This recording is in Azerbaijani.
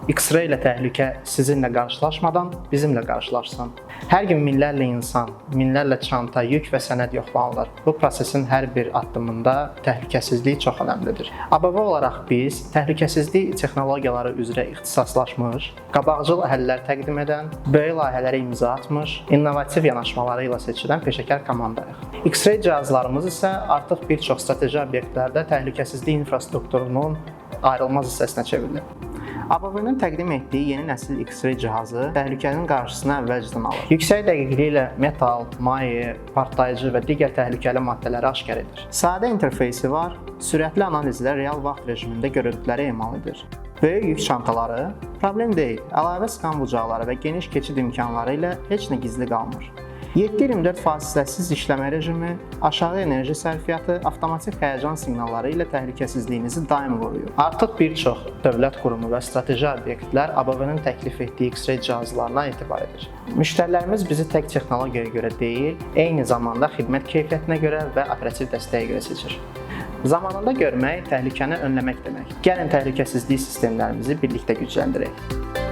X-ray ilə təhlükə sizinlə qarşılaşmadan bizimlə qarşılaşsın. Hər gün minlərlə insan, minlərlə çanta, yük və sənəd yoxlanılır. Bu prosesin hər bir addımında təhlükəsizlik çox önəmlidir. ABV olaraq biz təhlükəsizlik texnologiyaları üzrə ixtisaslaşmış, qabaqcıl həllər təqdim edən, böyük layihələrə imza atmış, innovativ yanaşmaları ilə seçilən peşəkar komandayıq. X-ray cihazlarımız isə artıq bir çox strateji obyektlərdə təhlükəsizlik infrastrukturunun ayrılmaz hissəsinə çevrilib. ABV-nin təqdim etdiyi yeni nəsil X-ray cihazı təhlükənin qarşısını əvvəlcədən alır. Yüksək dəqiqliklə metal, maye, partlayıcı və digər təhlükəli maddələri aşkar edir. Sadə interfeysi var, sürətli analizlə real vaxt rejimində görüntüləri emal edir. Böyük yük çantaları problem deyil, əlavə skan bucaqları və geniş keçid imkanları ilə heç nə gizli qalmır. 7/24 fasiləsiz işləmə rejimi, aşağı enerji sərfiyyatı, avtomatik həyəcan siqnalları ilə təhlükəsizliyinizi daim qoruyur. Artıq bir çox dövlət qurumu və strateji obyektlər ABV-nin təklif etdiyi X-ray cihazlarına etibar edir. Müştərilərimiz bizi tək texnologiyaya görə deyil, eyni zamanda xidmət keyfiyyətinə görə və operativ dəstəyə görə seçir. Zamanında görmək təhlükəni önləmək demək. Gəlin təhlükəsizlik sistemlərimizi birlikdə gücləndirək.